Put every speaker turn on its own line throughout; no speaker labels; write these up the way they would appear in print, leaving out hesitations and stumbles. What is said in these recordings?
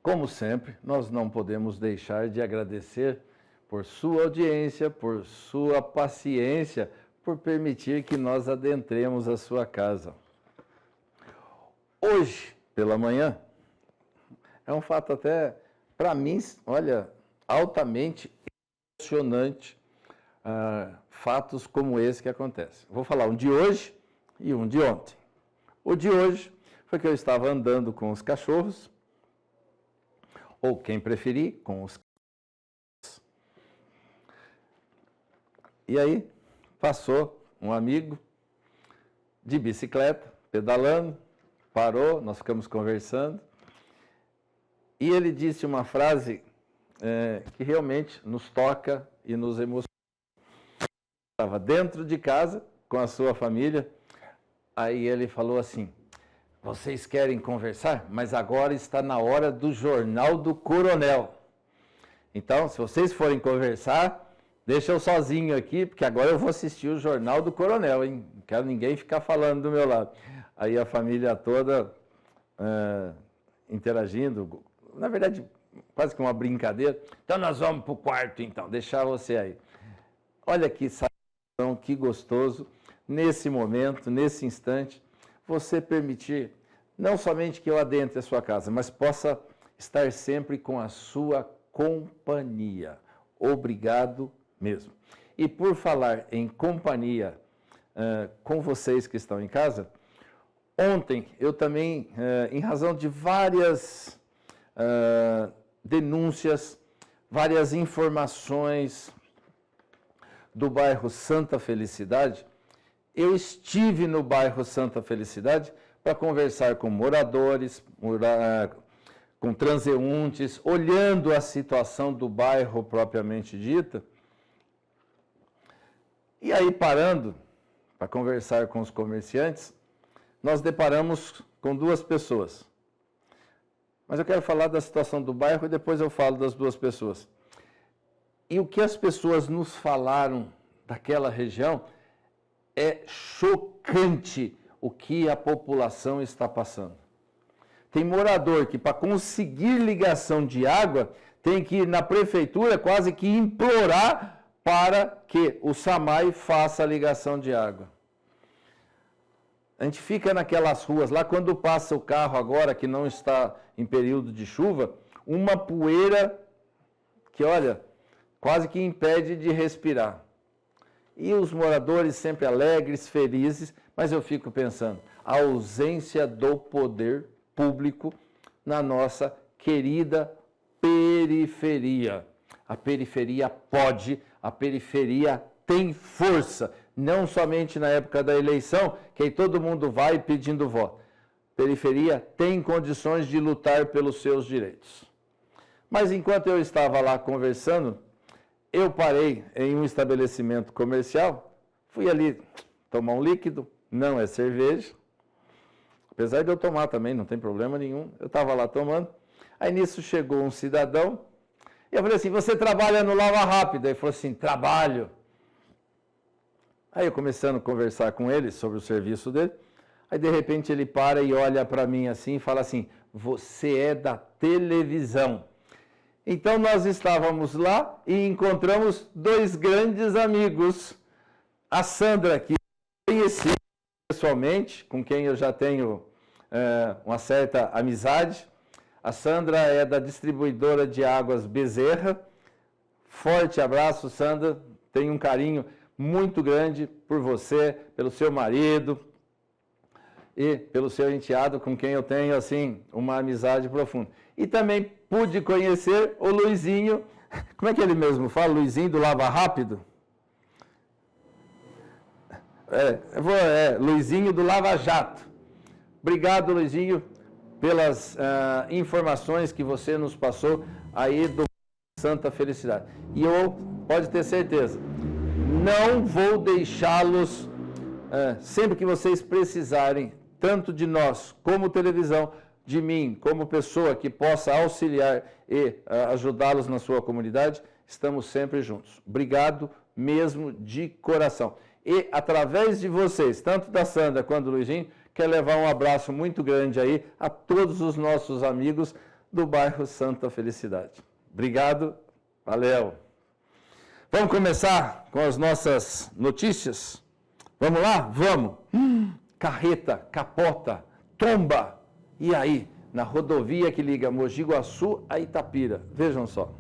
Como sempre, nós não podemos deixar de agradecer por sua audiência, por sua paciência, por permitir que nós adentremos a sua casa. Hoje, pela manhã, é um fato até, para mim, olha, altamente emocionante, fatos como esse que acontecem. Vou falar um de hoje e um de ontem. O de hoje foi que eu estava andando com os cachorros, ou quem preferir, com os cachorros. E aí, passou um amigo de bicicleta, pedalando, parou, nós ficamos conversando, e ele disse uma frase que realmente nos toca e nos emociona. Estava dentro de casa, com a sua família, aí ele falou assim: vocês querem conversar? Mas agora está na hora do Jornal do Coronel. Então, se vocês forem conversar, deixa eu sozinho aqui, porque agora eu vou assistir o Jornal do Coronel, hein? Não quero ninguém ficar falando do meu lado. Aí a família toda interagindo, na verdade, quase que uma brincadeira. Então nós vamos para o quarto, então, deixar você aí. Olha que satisfação, que gostoso, nesse momento, nesse instante, você permitir, não somente que eu adentre a sua casa, mas possa estar sempre com a sua companhia. Obrigado mesmo. E por falar em companhia com vocês que estão em casa, ontem eu também, em razão de várias denúncias, várias informações do bairro Santa Felicidade, eu estive no bairro Santa Felicidade para conversar com moradores, com transeuntes, olhando a situação do bairro propriamente dita. E aí, parando para conversar com os comerciantes, nós deparamos com duas pessoas. Mas eu quero falar da situação do bairro e depois eu falo das duas pessoas. E o que as pessoas nos falaram daquela região é chocante o que a população está passando. Tem morador que, para conseguir ligação de água, tem que ir na prefeitura quase que implorar para que o SAMAI faça a ligação de água. A gente fica naquelas ruas lá, quando passa o carro agora, que não está em período de chuva, uma poeira que, olha, quase que impede de respirar. E os moradores sempre alegres, felizes, mas eu fico pensando, a ausência do poder público na nossa querida periferia. A periferia pode, a periferia tem força, não somente na época da eleição, que aí todo mundo vai pedindo voto. A periferia tem condições de lutar pelos seus direitos. Mas enquanto eu estava lá conversando, eu parei em um estabelecimento comercial, fui ali tomar um líquido, não é cerveja, apesar de eu tomar também, não tem problema nenhum, eu estava lá tomando, aí nisso chegou um cidadão, e eu falei assim, você trabalha no Lava Rápido? Ele falou assim, trabalho. Aí eu começando a conversar com ele sobre o serviço dele, aí de repente ele para e olha para mim assim e fala assim, você é da televisão. Então nós estávamos lá e encontramos dois grandes amigos, a Sandra, que eu conheci pessoalmente, com quem eu já tenho uma certa amizade. A Sandra é da distribuidora de águas Bezerra. Forte abraço, Sandra, tenho um carinho muito grande por você, pelo seu marido e pelo seu enteado, com quem eu tenho, assim, uma amizade profunda. E também pude conhecer o Luizinho, como é que ele mesmo fala? Luizinho do Lava Rápido? Luizinho do Lava Jato. Obrigado, Luizinho, pelas informações que você nos passou aí do Santa Felicidade. E eu, pode ter certeza, não vou deixá-los, sempre que vocês precisarem, tanto de nós como televisão, de mim como pessoa que possa auxiliar e ajudá-los na sua comunidade, estamos sempre juntos. Obrigado mesmo de coração. E através de vocês, tanto da Sandra quanto do Luizinho, quero levar um abraço muito grande aí a todos os nossos amigos do bairro Santa Felicidade. Obrigado, valeu. Vamos começar com as nossas notícias? Vamos lá? Vamos. Carreta, capota, tomba. E aí? Na rodovia que liga Mogi Guaçu a Itapira. Vejam só.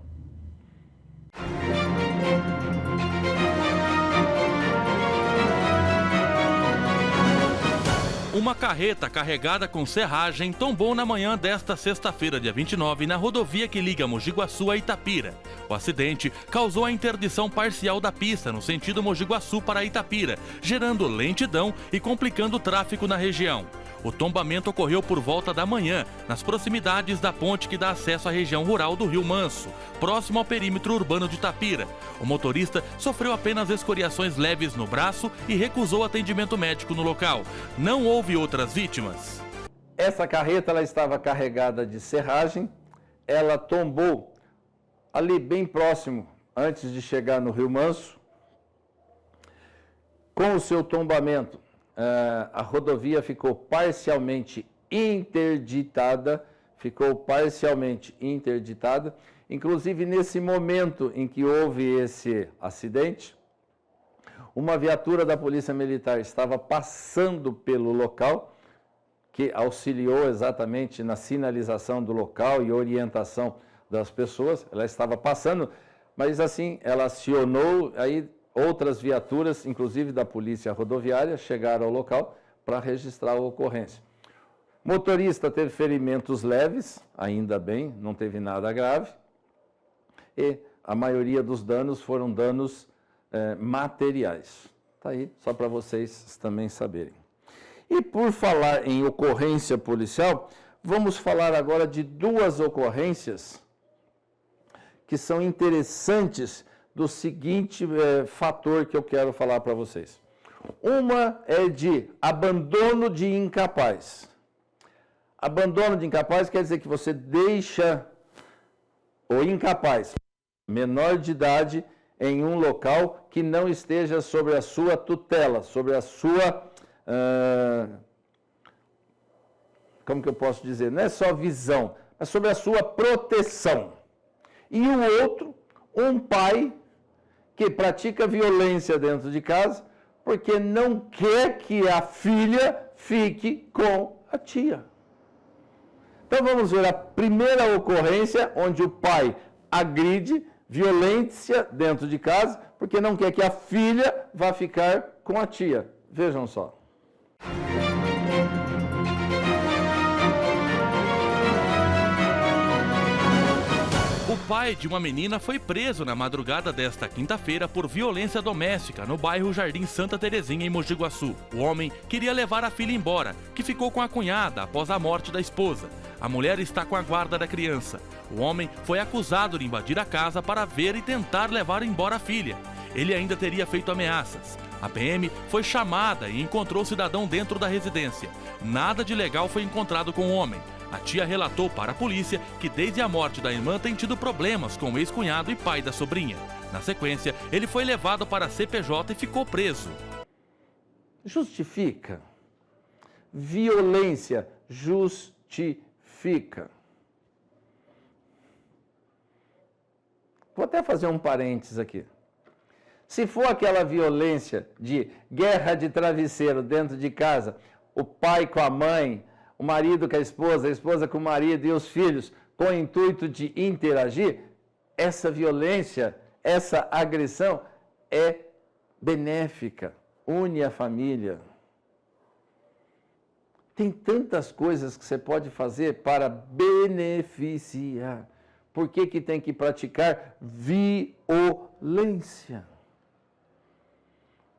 Uma carreta carregada com serragem tombou na manhã desta sexta-feira, dia 29, na rodovia que liga Mogi Guaçu a Itapira. O acidente causou a interdição parcial da pista no sentido Mogi Guaçu para Itapira, gerando lentidão e complicando o tráfego na região. O tombamento ocorreu por volta da manhã, nas proximidades da ponte que dá acesso à região rural do Rio Manso, próximo ao perímetro urbano de Itapira. O motorista sofreu apenas escoriações leves no braço e recusou atendimento médico no local. Não houve outras vítimas.
Essa carreta ela estava carregada de serragem, ela tombou ali bem próximo, antes de chegar no Rio Manso. Com o seu tombamento, a rodovia ficou parcialmente interditada, inclusive nesse momento em que houve esse acidente, uma viatura da Polícia Militar estava passando pelo local, que auxiliou exatamente na sinalização do local e orientação das pessoas. Ela estava passando, mas assim, ela acionou, aí outras viaturas, inclusive da Polícia Rodoviária, chegaram ao local para registrar a ocorrência. O motorista teve ferimentos leves, ainda bem, não teve nada grave, e a maioria dos danos foram danos materiais. Está aí, só para vocês também saberem. E por falar em ocorrência policial, vamos falar agora de duas ocorrências que são interessantes do seguinte fator que eu quero falar para vocês. Uma é de abandono de incapaz. Abandono de incapaz quer dizer que você deixa o incapaz, menor de idade, em um local que não esteja sobre a sua tutela, sobre a sua, como que eu posso dizer? Não é só visão, mas sobre a sua proteção. E o outro, um pai que pratica violência dentro de casa porque não quer que a filha fique com a tia. Então vamos ver a primeira ocorrência onde o pai agride, violência dentro de casa, porque não quer que a filha vá ficar com a tia. Vejam só.
O pai de uma menina foi preso na madrugada desta quinta-feira por violência doméstica no bairro Jardim Santa Terezinha, em Mogi Guaçu. O homem queria levar a filha embora, que ficou com a cunhada após a morte da esposa. A mulher está com a guarda da criança. O homem foi acusado de invadir a casa para ver e tentar levar embora a filha. Ele ainda teria feito ameaças. A PM foi chamada e encontrou o cidadão dentro da residência. Nada de legal foi encontrado com o homem. A tia relatou para a polícia que desde a morte da irmã tem tido problemas com o ex-cunhado e pai da sobrinha. Na sequência, ele foi levado para a CPJ e ficou preso.
Justifica. Violência justifica. Vou até fazer um parênteses aqui. Se for aquela violência de guerra de travesseiro dentro de casa, o pai com a mãe, o marido com a esposa com o marido e os filhos com o intuito de interagir, essa violência, essa agressão é benéfica, une a família. Tem tantas coisas que você pode fazer para beneficiar. Por que que tem que praticar violência?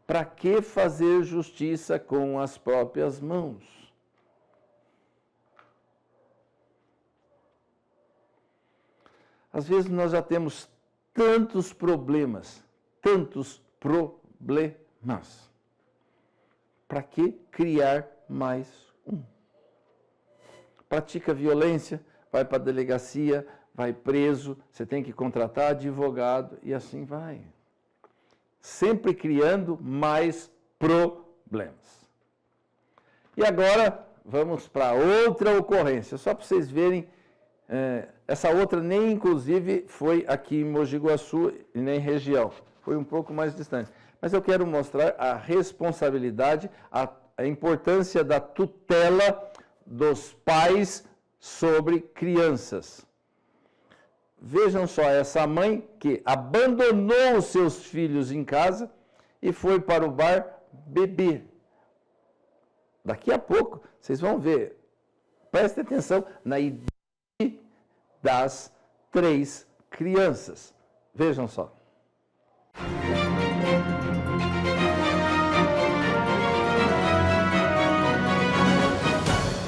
Para que fazer justiça com as próprias mãos? Às vezes nós já temos tantos problemas. Para que criar mais um? Pratica violência, vai para a delegacia, vai preso, você tem que contratar advogado e assim vai. Sempre criando mais problemas. E agora vamos para outra ocorrência, só para vocês verem Essa outra nem, inclusive, foi aqui em Mogi Guaçu e nem região. Foi um pouco mais distante. Mas eu quero mostrar a responsabilidade, a importância da tutela dos pais sobre crianças. Vejam só, essa mãe que abandonou os seus filhos em casa e foi para o bar beber. Daqui a pouco, vocês vão ver, prestem atenção na idade das 3 crianças. Vejam só.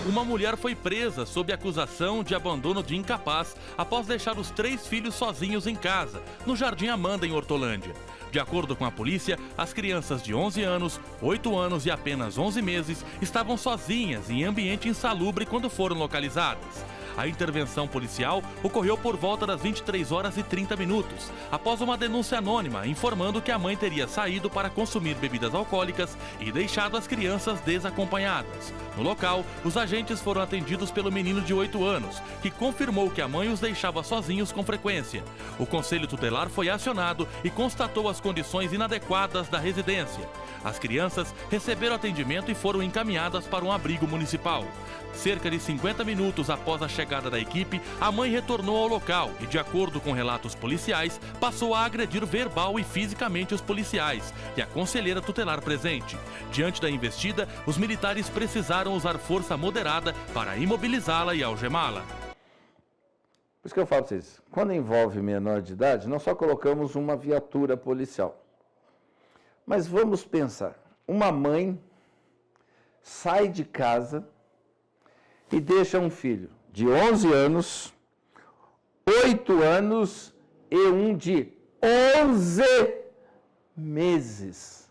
Uma mulher foi presa sob acusação de abandono de incapaz após deixar os 3 filhos sozinhos em casa, no Jardim Amanda, em Hortolândia. De acordo com a polícia, as crianças de 11 anos, 8 anos e apenas 11 meses estavam sozinhas em ambiente insalubre quando foram localizadas. A intervenção policial ocorreu por volta das 23h30, após uma denúncia anônima informando que a mãe teria saído para consumir bebidas alcoólicas e deixado as crianças desacompanhadas. No local, os agentes foram atendidos pelo menino de 8 anos, que confirmou que a mãe os deixava sozinhos com frequência. O conselho tutelar foi acionado e constatou as condições inadequadas da residência. As crianças receberam atendimento e foram encaminhadas para um abrigo municipal. Cerca de 50 minutos após a chegada da equipe, a mãe retornou ao local e, de acordo com relatos policiais, passou a agredir verbal e fisicamente os policiais e a conselheira tutelar presente. Diante da investida, os militares precisaram usar força moderada para imobilizá-la e algemá-la.
Por isso que eu falo para vocês, quando envolve menor de idade, nós só colocamos uma viatura policial. Mas vamos pensar, uma mãe sai de casa e deixa um filho de 11 anos, 8 anos e um de 11 meses.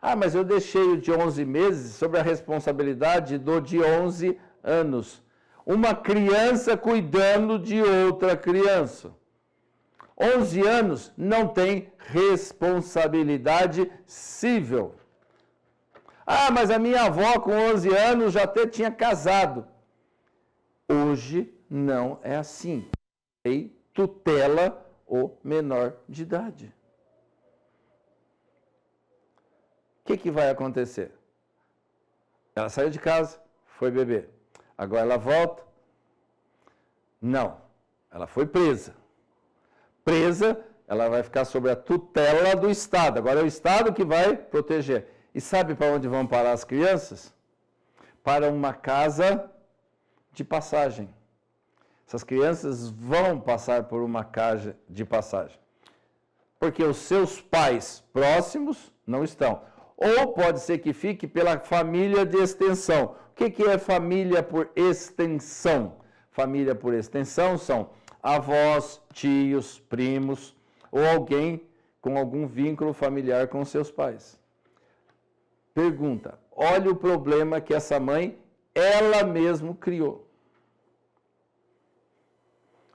Ah, mas eu deixei o de 11 meses sob a responsabilidade do de 11 anos. Uma criança cuidando de outra criança. 11 anos não tem responsabilidade civil. Ah, mas a minha avó com 11 anos já até tinha casado. Hoje não é assim. A lei tutela o menor de idade. O que vai acontecer? Ela saiu de casa, foi beber. Agora ela volta? Não. Ela foi presa. Presa, ela vai ficar sob a tutela do Estado. Agora é o Estado que vai proteger. E sabe para onde vão parar as crianças? Para uma casa de passagem. Essas crianças vão passar por uma casa de passagem. Porque os seus pais próximos não estão. Ou pode ser que fique pela família de extensão. O que é família por extensão? Família por extensão são avós, tios, primos ou alguém com algum vínculo familiar com seus pais. Pergunta, olha o problema que essa mãe, ela mesma criou.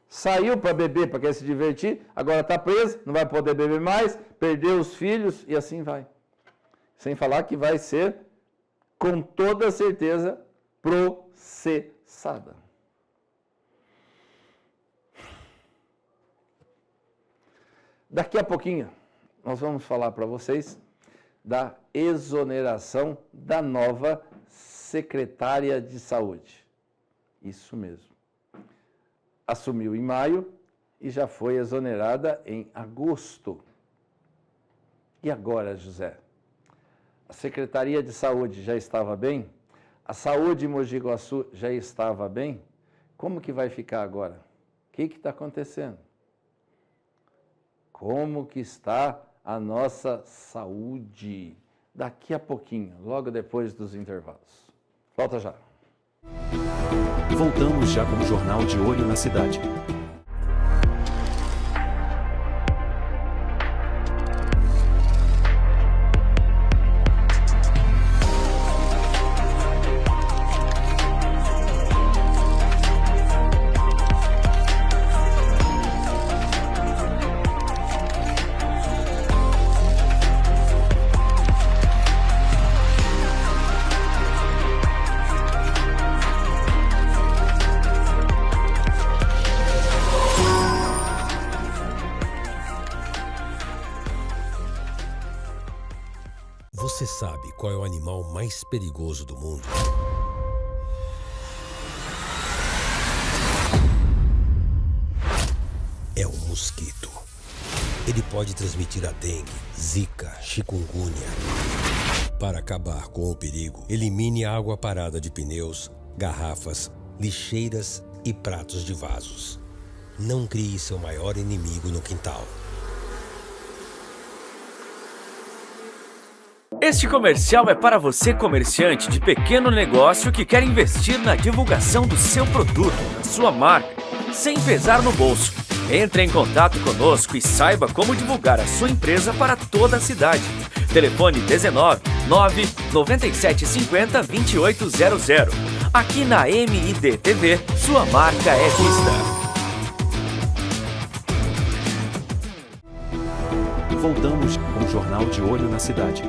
Saiu para beber, para querer se divertir, agora está presa, não vai poder beber mais, perdeu os filhos e assim vai. Sem falar que vai ser, com toda certeza, processada. Daqui a pouquinho, nós vamos falar para vocês da exoneração da nova secretária de saúde. Isso mesmo. Assumiu em maio e já foi exonerada em agosto. E agora, José? A Secretaria de Saúde já estava bem? A saúde em Mogi Guaçu já estava bem? Como que vai ficar agora? O que está acontecendo? Como que está a nossa saúde? Daqui a pouquinho, logo depois dos intervalos. Volta já.
Voltamos já com o Jornal de Olho na Cidade.
Você sabe qual é o animal mais perigoso do mundo? É o mosquito. Ele pode transmitir a dengue, zika, chikungunya. Para acabar com o perigo, elimine a água parada de pneus, garrafas, lixeiras e pratos de vasos. Não crie seu maior inimigo no quintal.
Este comercial é para você, comerciante de pequeno negócio que quer investir na divulgação do seu produto, da sua marca, sem pesar no bolso. Entre em contato conosco e saiba como divulgar a sua empresa para toda a cidade. Telefone 19 9 97 50 2800. Aqui na MID TV, sua marca é vista.
Voltamos com o Jornal de Olho na Cidade.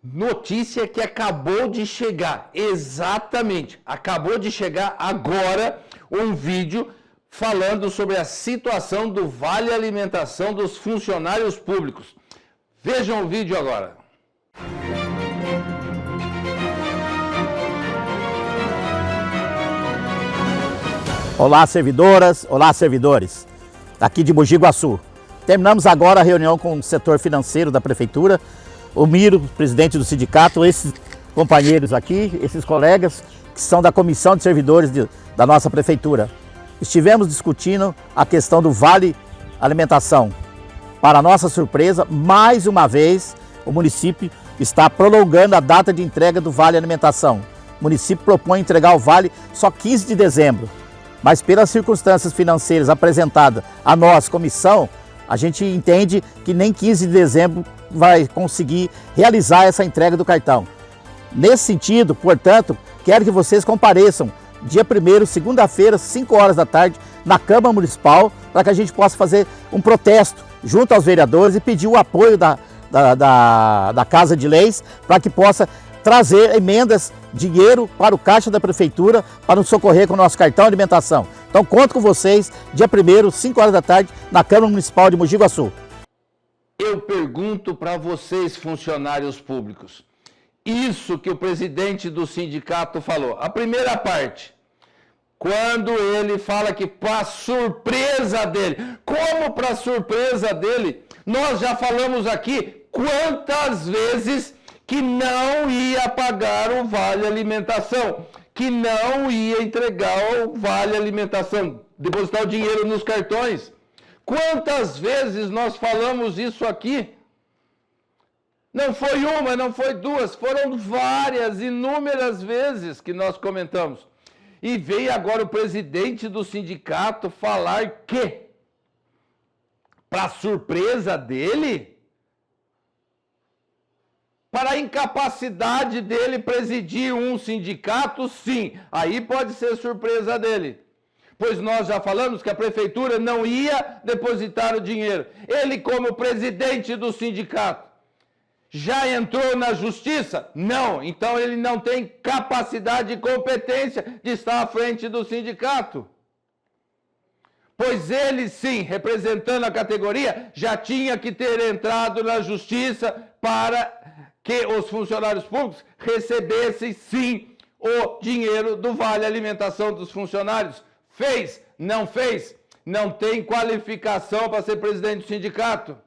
Notícia que acabou de chegar, exatamente, acabou de chegar agora um vídeo falando sobre a situação do Vale Alimentação dos funcionários públicos. Vejam o vídeo agora.
Olá, servidoras, olá, servidores, aqui de Mogi Guaçu. Terminamos agora a reunião com o setor financeiro da Prefeitura, o Miro, presidente do sindicato, esses companheiros aqui, esses colegas que são da Comissão de Servidores da nossa Prefeitura. Estivemos discutindo a questão do Vale Alimentação. Para nossa surpresa, mais uma vez, o município está prolongando a data de entrega do Vale Alimentação. O município propõe entregar o Vale só 15 de dezembro, mas pelas circunstâncias financeiras apresentadas a nós, comissão, a gente entende que nem 15 de dezembro vai conseguir realizar essa entrega do cartão. Nesse sentido, portanto, quero que vocês compareçam dia 1º, segunda-feira, 5 horas da tarde, na Câmara Municipal, para que a gente possa fazer um protesto junto aos vereadores e pedir o apoio da Casa de Leis para que possa trazer emendas, dinheiro para o caixa da Prefeitura para nos socorrer com o nosso cartão de alimentação. Então, conto com vocês, dia 1º, 5 horas da tarde, na Câmara Municipal de Mogi Guaçu.
Eu pergunto para vocês, funcionários públicos, isso que o presidente do sindicato falou, a primeira parte, quando ele fala que para surpresa dele, como para surpresa dele, nós já falamos aqui quantas vezes que não ia pagar o Vale Alimentação, que não ia entregar o Vale Alimentação, depositar o dinheiro nos cartões. Quantas vezes nós falamos isso aqui? Não foi uma, não foi duas, foram várias, inúmeras vezes que nós comentamos. E veio agora o presidente do sindicato falar que, para surpresa dele, para a incapacidade dele presidir um sindicato, sim, aí pode ser surpresa dele. Pois nós já falamos que a prefeitura não ia depositar o dinheiro. Ele, como presidente do sindicato, já entrou na justiça? Não. Então ele não tem capacidade e competência de estar à frente do sindicato. Pois ele, sim, representando a categoria, já tinha que ter entrado na justiça para que os funcionários públicos recebessem, sim, o dinheiro do Vale Alimentação dos funcionários. Fez? Não fez? Não tem qualificação para ser presidente do sindicato?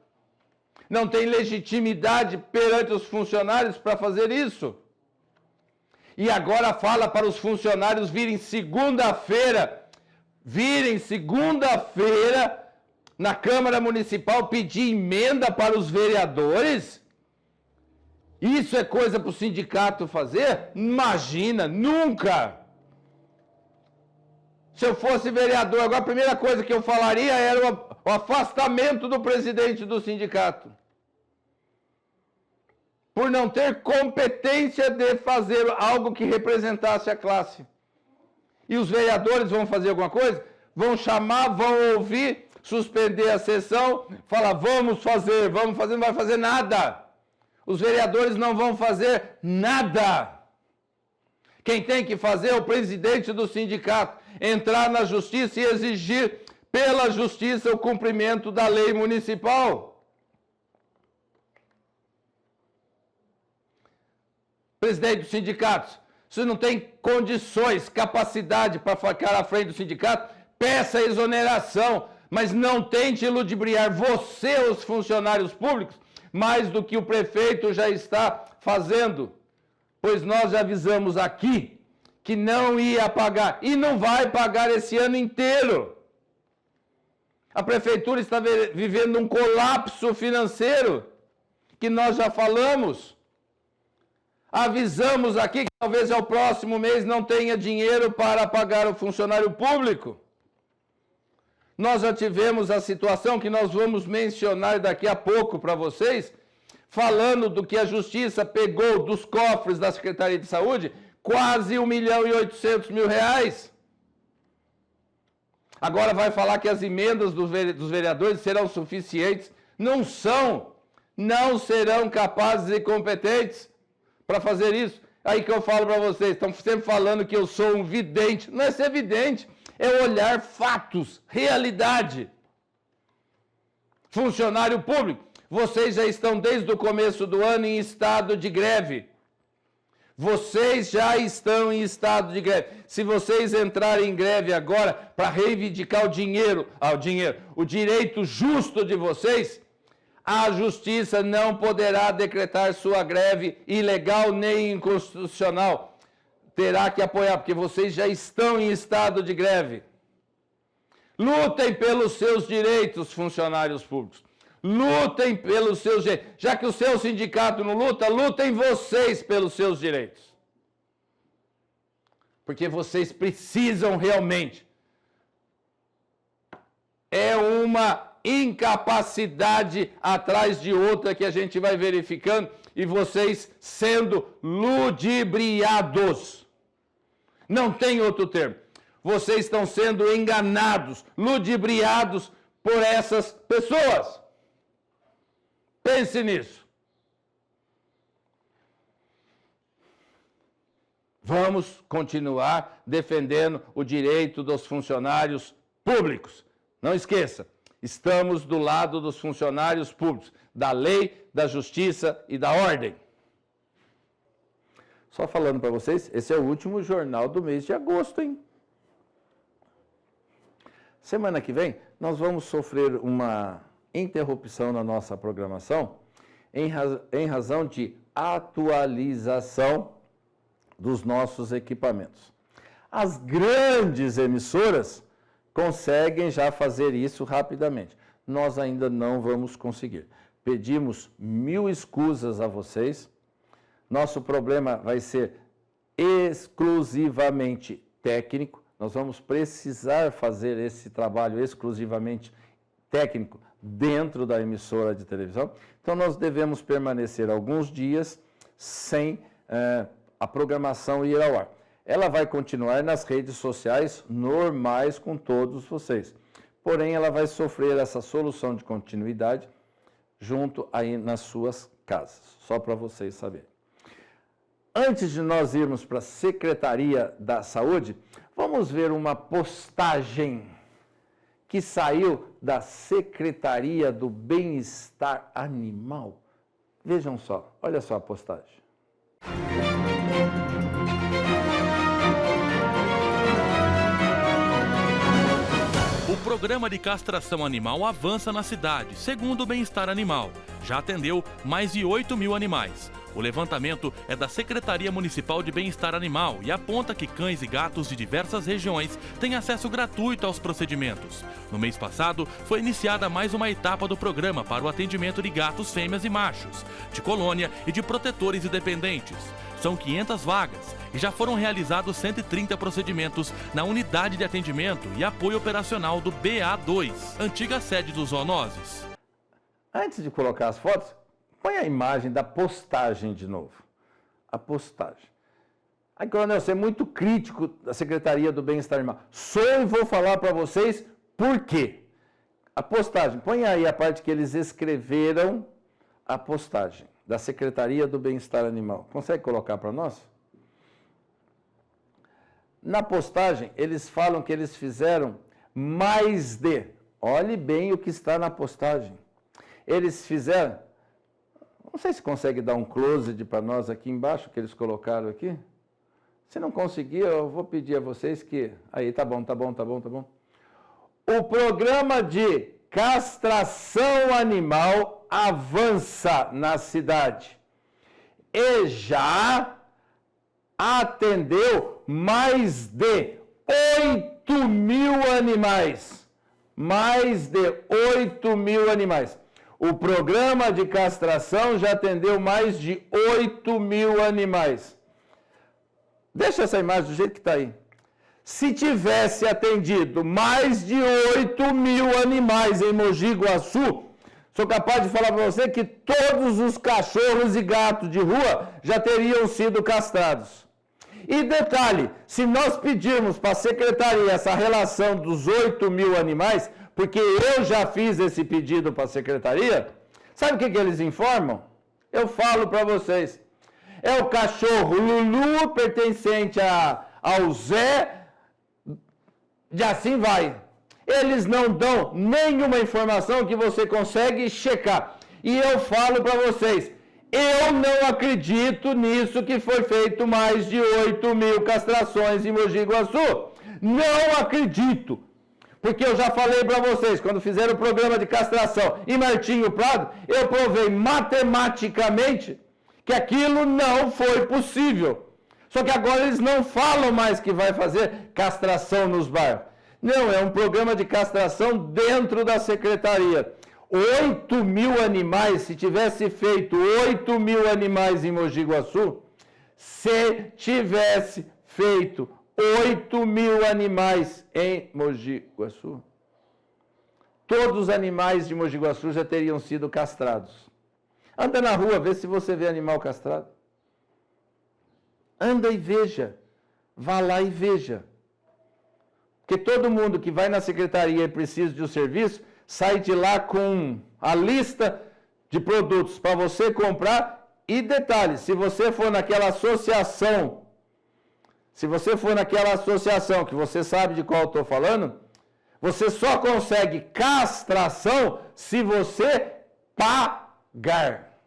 Não tem legitimidade perante os funcionários para fazer isso? E agora fala para os funcionários virem segunda-feira na Câmara Municipal pedir emenda para os vereadores? Isso é coisa para o sindicato fazer? Imagina, nunca! Se eu fosse vereador, agora a primeira coisa que eu falaria era o afastamento do presidente do sindicato. Por não ter competência de fazer algo que representasse a classe. E os vereadores vão fazer alguma coisa? Vão chamar, vão ouvir, suspender a sessão, falar vamos fazer, não vai fazer nada. Os vereadores não vão fazer nada. Quem tem que fazer é o presidente do sindicato, entrar na justiça e exigir pela justiça o cumprimento da lei municipal. presidente dos sindicatos, se não tem condições, capacidade para ficar à frente do sindicato, peça exoneração, mas não tente ludibriar você, os funcionários públicos, mais do que o prefeito já está fazendo. Pois nós já avisamos aqui que não ia pagar e não vai pagar esse ano inteiro. A prefeitura está vivendo um colapso financeiro, que nós já falamos. Avisamos aqui que talvez ao próximo mês não tenha dinheiro para pagar o funcionário público. Nós já tivemos a situação que nós vamos mencionar daqui a pouco para vocês, falando do que a Justiça pegou dos cofres da Secretaria de Saúde, quase R$1.800.000. Agora vai falar que as emendas dos vereadores serão suficientes. Não são. Não serão capazes e competentes para fazer isso. Aí que eu falo para vocês, estão sempre falando que eu sou um vidente. Não é ser vidente, é olhar fatos, realidade. Funcionário público, vocês já estão desde o começo do ano em estado de greve. Vocês já estão em estado de greve. Se vocês entrarem em greve agora para reivindicar o direito justo de vocês, a Justiça não poderá decretar sua greve ilegal nem inconstitucional. Terá que apoiar, porque vocês já estão em estado de greve. Lutem pelos seus direitos, funcionários públicos. Lutem pelos seus direitos. Já que o seu sindicato não luta, lutem vocês pelos seus direitos. Porque vocês precisam realmente. É uma incapacidade atrás de outra que a gente vai verificando e vocês sendo ludibriados. Não tem outro termo. Vocês estão sendo enganados, ludibriados por essas pessoas. Pense nisso. Vamos continuar defendendo o direito dos funcionários públicos. Não esqueça, estamos do lado dos funcionários públicos, da lei, da justiça e da ordem. Só falando para vocês, esse é o último jornal do mês de agosto, hein? Semana que vem, nós vamos sofrer uma interrupção na nossa programação em razão de atualização dos nossos equipamentos. As grandes emissoras conseguem já fazer isso rapidamente. Nós ainda não vamos conseguir. Pedimos 1000 escusas a vocês. Nosso problema vai ser exclusivamente técnico. Nós vamos precisar fazer esse trabalho exclusivamente técnico dentro da emissora de televisão. Então, nós devemos permanecer alguns dias sem a programação ir ao ar. Ela vai continuar nas redes sociais normais com todos vocês. Porém, ela vai sofrer essa solução de continuidade junto aí nas suas casas. Só para vocês saberem. Antes de nós irmos para a Secretaria da Saúde, vamos ver uma postagem que saiu da Secretaria do Bem-Estar Animal. Vejam só, olha só a postagem.
O programa de castração animal avança na cidade, segundo o Bem-Estar Animal. Já atendeu mais de 8.000 animais. O levantamento é da Secretaria Municipal de Bem-Estar Animal e aponta que cães e gatos de diversas regiões têm acesso gratuito aos procedimentos. No mês passado, foi iniciada mais uma etapa do programa para o atendimento de gatos fêmeas e machos, de colônia e de protetores independentes. São 500 vagas e já foram realizados 130 procedimentos na unidade de atendimento e apoio operacional do BA2, antiga sede dos zoonoses.
Antes de colocar as fotos, põe a imagem da postagem de novo. A postagem. Aí, Coronel, você é muito crítico da Secretaria do Bem-Estar Animal. Sou e vou falar para vocês por quê. A postagem, põe aí a parte que eles escreveram a postagem da Secretaria do Bem-Estar Animal. Consegue colocar para nós? Na postagem, eles falam que eles fizeram mais de. Olhe bem o que está na postagem. Eles fizeram Não sei se consegue dar um close para nós aqui embaixo, que eles colocaram aqui. Se não conseguir, eu vou pedir a vocês que... Aí, tá bom. O programa de castração animal avança na cidade e já atendeu mais de 8.000 animais. Mais de 8.000 animais. O programa de castração já atendeu mais de 8.000 animais. Deixa essa imagem do jeito que está aí. Se tivesse atendido mais de 8.000 animais em Mogi Guaçu, sou capaz de falar para você que todos os cachorros e gatos de rua já teriam sido castrados. E detalhe, se nós pedirmos para a secretaria essa relação dos 8.000 animais, porque eu já fiz esse pedido para a secretaria, sabe o que eles informam? Eu falo para vocês. É o cachorro Lulu, pertencente ao Zé, e assim vai. Eles não dão nenhuma informação que você consegue checar. E eu falo para vocês, eu não acredito nisso que foi feito mais de 8.000 castrações em Mogi Guaçu. Não acredito. Porque eu já falei para vocês, quando fizeram o programa de castração em Martinho Prado, eu provei matematicamente que aquilo não foi possível. Só que agora eles não falam mais que vai fazer castração nos bairros. Não, é um programa de castração dentro da secretaria. 8.000 animais, se tivesse feito 8.000 animais em Mogi Guaçu, se tivesse feito 8.000 animais em Mogi Guaçu, todos os animais de Mogi Guaçu já teriam sido castrados. Anda na rua, vê se você vê animal castrado. Anda e veja. Vá lá e veja. Porque todo mundo que vai na secretaria e precisa de um serviço, sai de lá com a lista de produtos para você comprar. E detalhe, se você for naquela associação, que você sabe de qual eu estou falando, você só consegue castração se você pagar.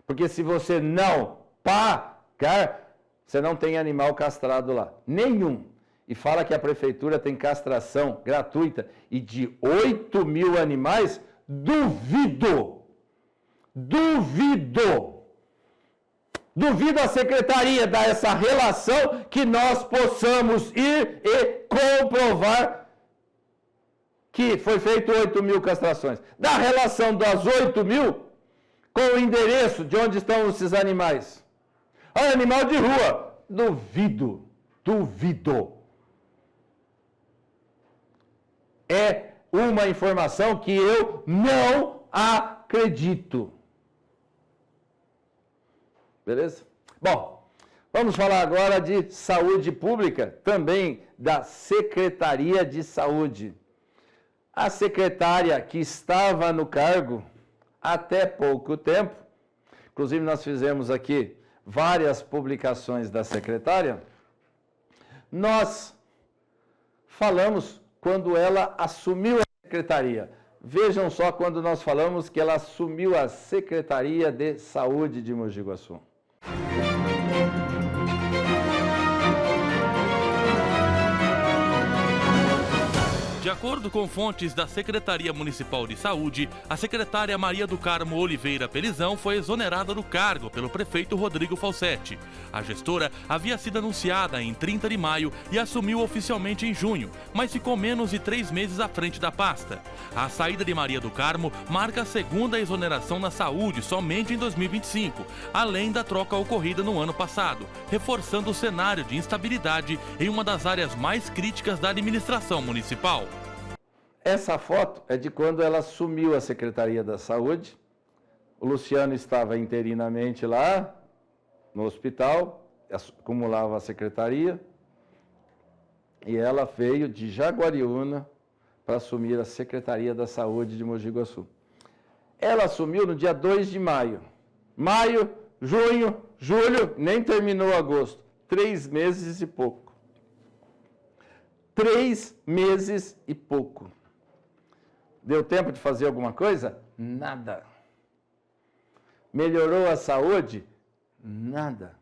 Porque se você não pagar, você não tem animal castrado lá. Nenhum. E fala que a prefeitura tem castração gratuita e de 8.000 animais, duvido. Duvido a secretaria dar essa relação que nós possamos ir e comprovar que foi feito 8.000 castrações. Da relação das 8.000 com o endereço de onde estão esses animais. Ah, animal de rua. Duvido. É uma informação que eu não acredito. Beleza? Bom, vamos falar agora de saúde pública, também da Secretaria de Saúde. A secretária que estava no cargo até pouco tempo, inclusive nós fizemos aqui várias publicações da secretária, nós falamos quando ela assumiu a secretaria. Vejam só quando nós falamos que ela assumiu a Secretaria de Saúde de Mogi Guaçu.
De acordo com fontes da Secretaria Municipal de Saúde, a secretária Maria do Carmo Oliveira Pelizão foi exonerada do cargo pelo prefeito Rodrigo Falsetti. A gestora havia sido anunciada em 30 de maio e assumiu oficialmente em junho, mas ficou menos de 3 meses à frente da pasta. A saída de Maria do Carmo marca a segunda exoneração na saúde somente em 2025, além da troca ocorrida no ano passado, reforçando o cenário de instabilidade em uma das áreas mais críticas da administração municipal.
Essa foto é de quando ela assumiu a Secretaria da Saúde. O Luciano estava interinamente lá no hospital, acumulava a secretaria, e ela veio de Jaguariúna para assumir a Secretaria da Saúde de Mogi Guaçu. Ela assumiu no dia 2 de maio. Maio, junho, julho, nem terminou agosto. 3 meses e pouco. 3 meses e pouco. Deu tempo de fazer alguma coisa? Nada. Melhorou a saúde? Nada.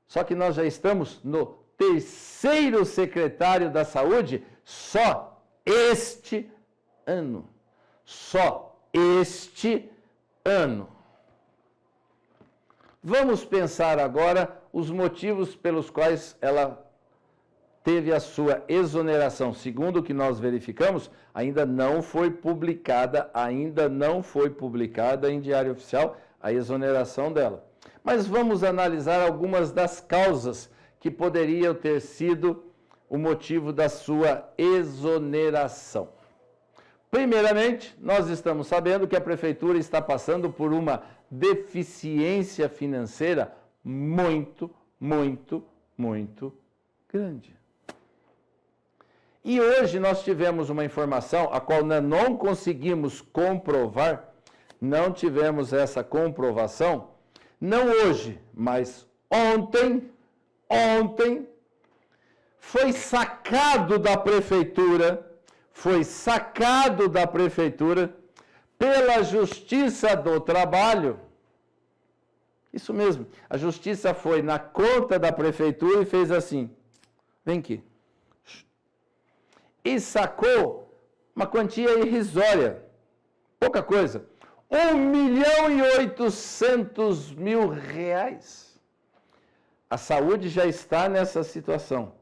Só que nós já estamos no 3º secretário da Saúde só este ano. Só este ano. Vamos pensar agora os motivos pelos quais ela teve a sua exoneração. Segundo o que nós verificamos, ainda não foi publicada em Diário Oficial a exoneração dela. Mas vamos analisar algumas das causas que poderiam ter sido o motivo da sua exoneração. Primeiramente, nós estamos sabendo que a Prefeitura está passando por uma deficiência financeira muito grande. E hoje nós tivemos uma informação a qual não conseguimos comprovar, não tivemos essa comprovação, não hoje, mas ontem, foi sacado da Prefeitura pela Justiça do Trabalho. Isso mesmo, a Justiça foi na conta da Prefeitura e fez assim, vem aqui, e sacou uma quantia irrisória, pouca coisa, R$1.800.000. A saúde já está nessa situação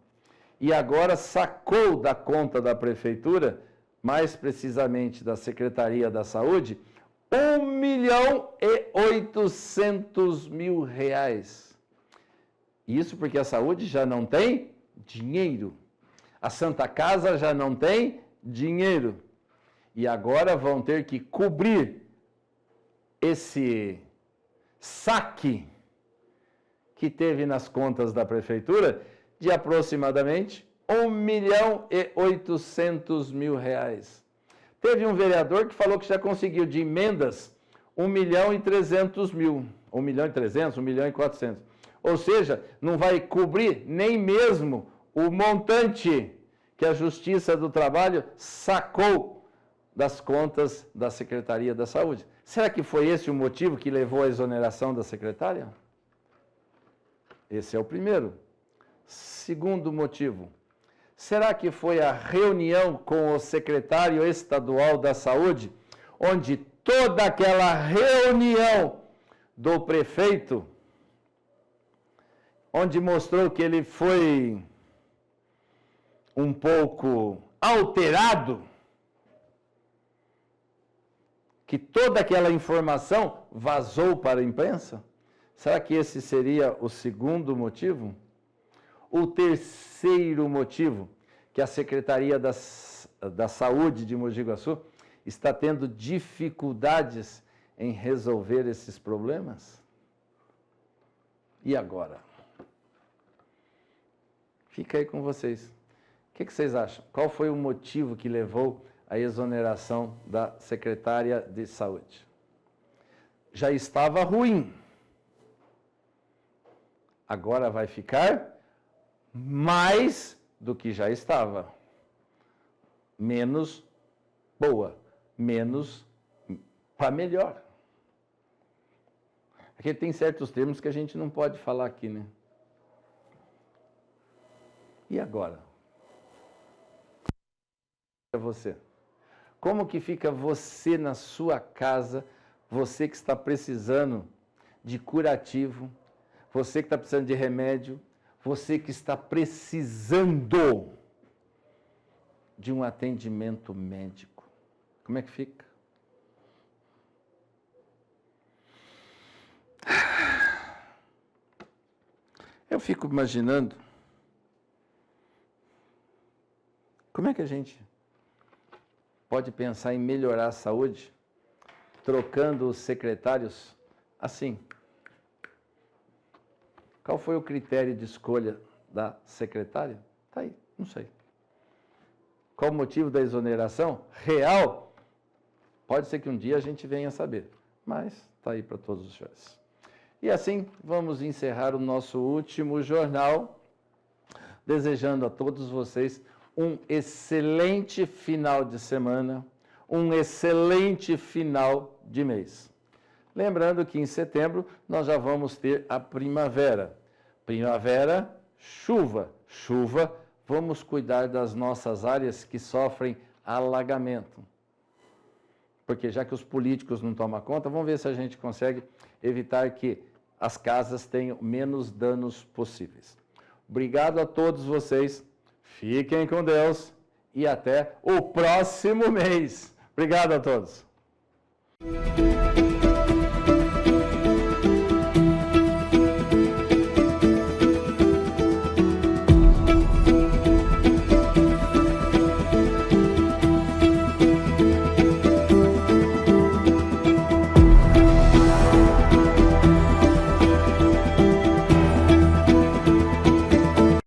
e agora sacou da conta da Prefeitura, mais precisamente da Secretaria da Saúde, R$1.800.000. Isso porque a saúde já não tem dinheiro. A Santa Casa já não tem dinheiro. E agora vão ter que cobrir esse saque que teve nas contas da Prefeitura de aproximadamente R$1.800.000. Teve um vereador que falou que já conseguiu de emendas R$1.300.000, R$1.300.000, R$1.400.000. Ou seja, não vai cobrir nem mesmo o montante que a Justiça do Trabalho sacou das contas da Secretaria da Saúde. Será que foi esse o motivo que levou à exoneração da secretária? Esse é o primeiro. Segundo motivo, será que foi a reunião com o secretário estadual da Saúde, onde toda aquela reunião do prefeito, onde mostrou que ele foi um pouco alterado, que toda aquela informação vazou para a imprensa? Será que esse seria o segundo motivo? O terceiro motivo, que a Secretaria da Saúde de Mogi Guaçu está tendo dificuldades em resolver esses problemas? E agora? Fica aí com vocês. O que vocês acham? Qual foi o motivo que levou à exoneração da secretária de Saúde? Já estava ruim. Agora vai ficar mais do que já estava. Menos boa, menos para melhor. Porque tem certos termos que a gente não pode falar aqui, né? E agora? Você. Como que fica você na sua casa, você que está precisando de curativo, você que está precisando de remédio, você que está precisando de um atendimento médico? Como é que fica? Eu fico imaginando como é que a gente pode pensar em melhorar a saúde trocando os secretários assim. Qual foi o critério de escolha da secretária? Está aí, não sei. Qual o motivo da exoneração? Real? Pode ser que um dia a gente venha saber, mas está aí para todos os senhores. E assim, vamos encerrar o nosso último jornal, desejando a todos vocês um excelente final de semana, um excelente final de mês. Lembrando que em setembro nós já vamos ter a primavera. Primavera, chuva. Chuva, vamos cuidar das nossas áreas que sofrem alagamento. Porque já que os políticos não tomam conta, vamos ver se a gente consegue evitar que as casas tenham menos danos possíveis. Obrigado a todos vocês, fiquem com Deus e até o próximo mês. Obrigado a todos.